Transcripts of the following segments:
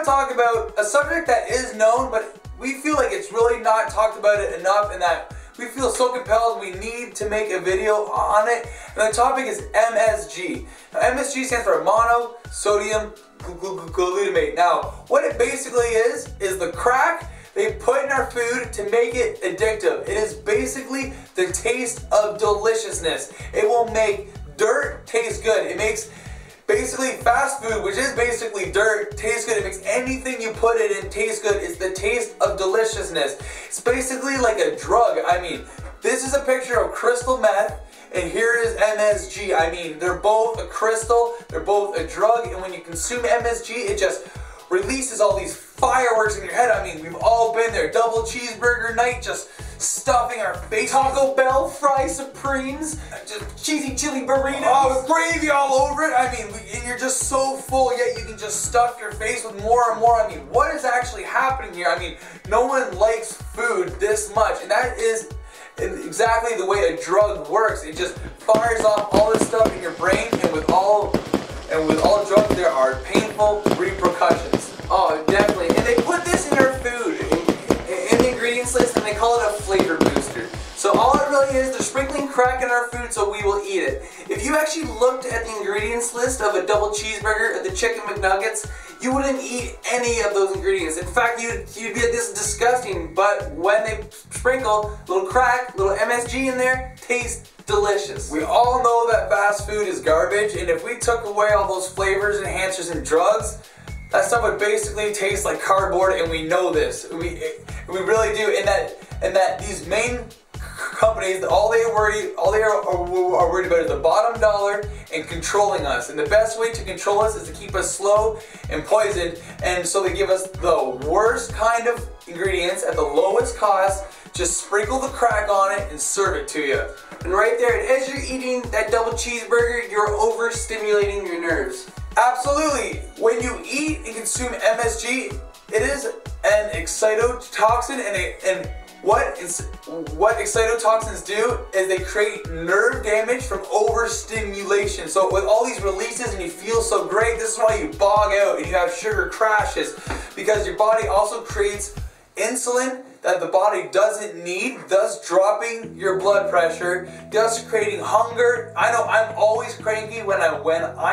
talk about a subject that is known, but we feel like it's really not talked about it enough, and that we feel so compelled we need to make a video on it. And the topic is MSG. Now, MSG stands for monosodium glutamate. Now, what it basically is the crack they put in our food to make it addictive. It is basically the taste of deliciousness. It will make dirt taste good. It makes basically fast food, which is basically dirt, taste good. It makes anything you put it in taste good. It's the taste of deliciousness. It's basically like a drug. I mean, this is a picture of crystal meth, and here is MSG. I mean, they're both a crystal, they're both a drug, and when you consume MSG, it just releases all these fireworks in your head. I mean, we've all been there. Double cheeseburger night, just stuffing our face. Taco Bell fry supremes, just cheesy chili burritos. Oh, with gravy all over it. I mean, and you're just so full, yet you can just stuff your face with more and more. I mean, what is actually happening here? I mean, no one likes food this much, and that is exactly the way a drug works. It just fires off all this stuff in your brain, and with all drugs, there are painful repercussions. Oh, definitely. And they put this in our food, in the ingredients list, and they call it a flavor booster. So all it really is, they're sprinkling crack in our food so we will eat it. If you actually looked at the ingredients list of a double cheeseburger at the Chicken McNuggets, you wouldn't eat any of those ingredients. In fact, you'd be like, this is disgusting, but when they sprinkle a little crack, little MSG in there, tastes delicious. We all know that fast food is garbage, and if we took away all those flavors, enhancers, and drugs, that stuff would basically taste like cardboard, and we know this. We really do, and that these main companies, all they are worried about is the bottom dollar and controlling us. And the best way to control us is to keep us slow and poisoned, and so they give us the worst kind of ingredients at the lowest cost. Just sprinkle the crack on it and serve it to you. And right there, and as you're eating that double cheeseburger, you're overstimulating your nerves. Absolutely. When you eat and consume MSG, it is an excitotoxin, and what excitotoxins do is they create nerve damage from overstimulation. So with all these releases and you feel so great, this is why you bog out and you have sugar crashes, because your body also creates insulin that the body doesn't need, thus dropping your blood pressure, thus creating hunger. I know I'm always cranky when I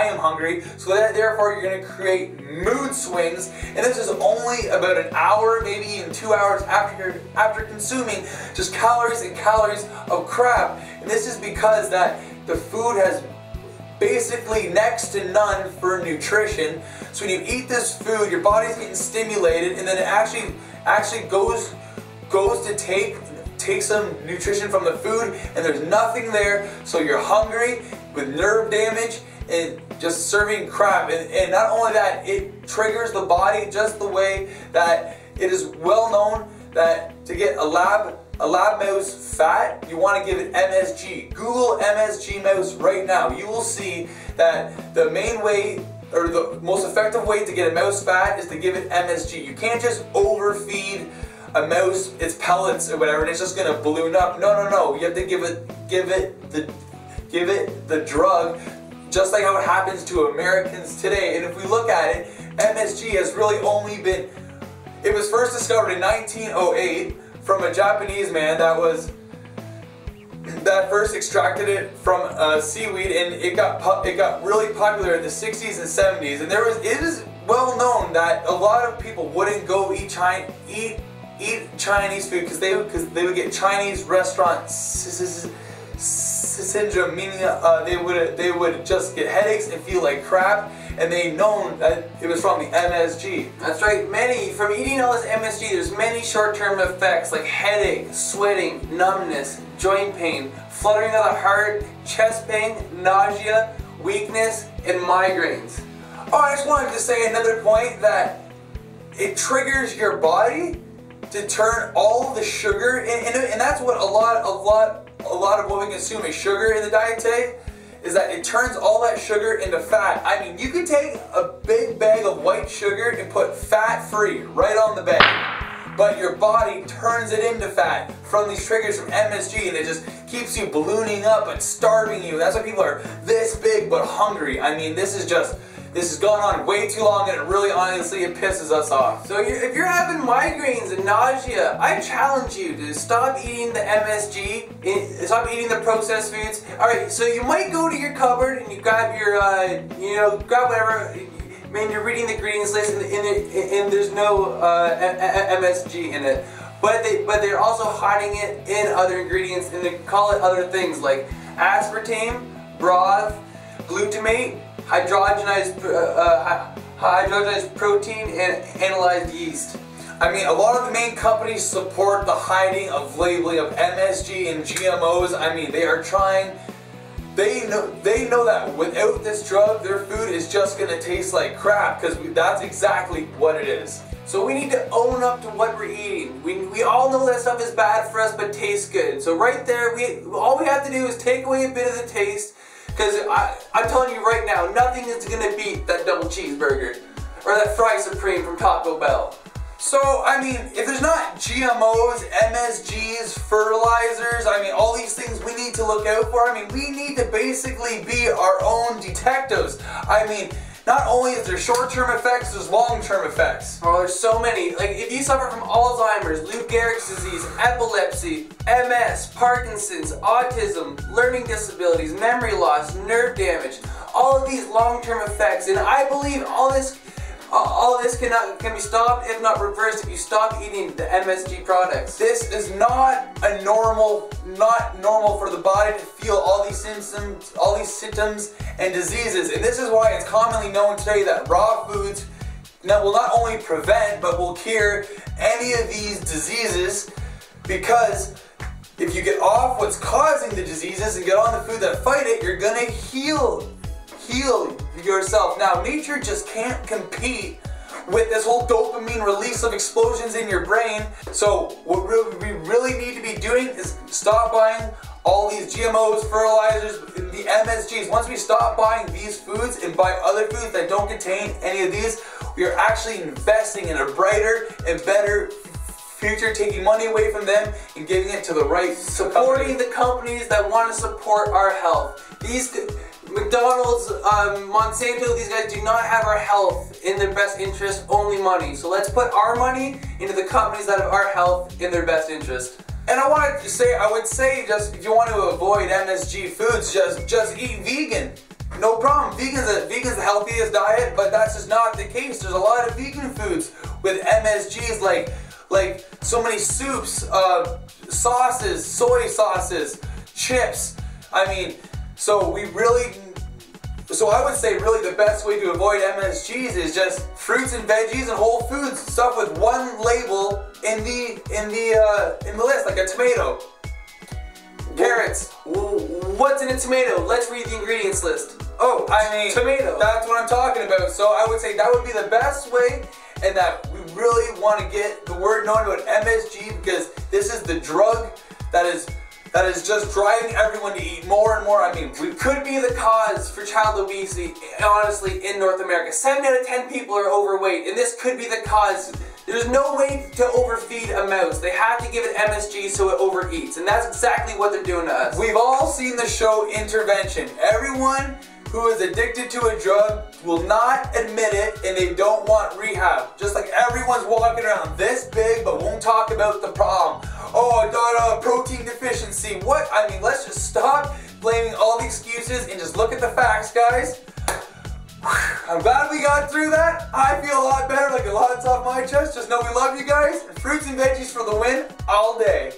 am hungry, so therefore you're going to create mood swings, and this is only about an hour, maybe even 2 hours after consuming just calories and calories of crap. And this is because that the food has basically next to none for nutrition. So when you eat this food, your body's getting stimulated, and then it actually goes to take some nutrition from the food, and there's nothing there, so you're hungry with nerve damage and just serving crap. And not only that, it triggers the body just the way that it is well known that to get a lab mouse fat, you want to give it MSG. Google MSG mouse right now. You will see that the main way, or the most effective way to get a mouse fat, is to give it MSG. You can't just overfeed a mouse its pellets or whatever and it's just gonna balloon up. No. You have to give it the drug, just like how it happens to Americans today. And if we look at it, MSG has really only been, it was first discovered in 1908 from a Japanese man that first extracted it from seaweed, and it got really popular in the 60s and 70s. And it is well known that a lot of people wouldn't go eat Chinese food because they would get Chinese restaurant syndrome, meaning they would just get headaches and feel like crap, and they known that it was from the MSG. That's right, from eating all this MSG, there's many short-term effects like headache, sweating, numbness, joint pain, fluttering of the heart, chest pain, nausea, weakness, and migraines. Oh, I just wanted to say another point, that it triggers your body to turn all the sugar, and that's what a lot of what we consume is sugar in the diet today, is that it turns all that sugar into fat. I mean, you could take a big bag of white sugar and put fat-free right on the bag, but your body turns it into fat from these triggers from MSG, and it just keeps you ballooning up and starving you. That's why people are this big but hungry. I mean, this is This has gone on way too long, and it really, honestly, it pisses us off. So if you're having migraines and nausea, I challenge you to stop eating the MSG, stop eating the processed foods. Alright, so you might go to your cupboard and you grab your, grab whatever, and you're reading the ingredients list and there's no MSG in it. But they're also hiding it in other ingredients, and they call it other things like aspartame, broth, glutamate, hydrogenized protein, and analyzed yeast. I mean, a lot of the main companies support the hiding of labeling of MSG and GMOs. I mean, they are trying. They know that without this drug, their food is just gonna taste like crap, because that's exactly what it is. So we need to own up to what we're eating. We all know that stuff is bad for us but tastes good. So right there, all we have to do is take away a bit of the taste, because I'm telling you right now, nothing is going to beat that double cheeseburger or that fry supreme from Taco Bell. So, I mean, if there's not GMOs, MSGs, fertilizers, I mean, all these things we need to look out for. I mean, we need to basically be our own detectives. I mean, not only is there short-term effects, there's long-term effects. Oh, there's so many. Like, if you suffer from Alzheimer's, Lou Gehrig's disease, epilepsy, MS, Parkinson's, autism, learning disabilities, memory loss, nerve damage, all of these long-term effects, and I believe all this can be stopped, if not reversed, if you stop eating the MSG products. This is not normal for the body to feel all these symptoms and diseases, and this is why it's commonly known today that raw foods will not only prevent but will cure any of these diseases, because if you get off what's causing the diseases and get on the food that fight it, you're gonna heal yourself. Now, nature just can't compete with this whole dopamine release of explosions in your brain. So what we really need to be doing is stop buying all these GMOs, fertilizers, the MSGs. Once we stop buying these foods and buy other foods that don't contain any of these, we are actually investing in a brighter and better future, taking money away from them and giving it to the right supporting the companies that want to support our health. These McDonald's, Monsanto, these guys do not have our health in their best interest, only money. So let's put our money into the companies that have our health in their best interest. And I would say just if you want to avoid MSG foods, just eat vegan. No problem. Vegan's the healthiest diet, but that's just not the case. There's a lot of vegan foods with MSGs, like so many soups, sauces, soy sauces, chips. I mean, so I would say really the best way to avoid MSGs is just fruits and veggies and whole foods, stuff with one label in the list, like a tomato, carrots. What's in a tomato? Let's read the ingredients list. Oh, I mean, tomato. That's what I'm talking about. So I would say that would be the best way, and that we really want to get the word known about MSG, because this is the drug that is just driving everyone to eat more and more. I mean, we could be the cause for child obesity, honestly, in North America. 7 out of 10 people are overweight, and this could be the cause. There's no way to overfeed a mouse. They have to give it MSG so it overeats, and that's exactly what they're doing to us. We've all seen the show Intervention. Everyone who is addicted to a drug will not admit it, and they don't want rehab. Just like everyone's walking around this big but won't talk about the problem. Oh, I got a protein deficiency. What? I mean, let's just stop blaming all the excuses and just look at the facts, guys. I'm glad we got through that. I feel a lot better, like a lot's off my chest. Just know we love you guys. And fruits and veggies for the win all day.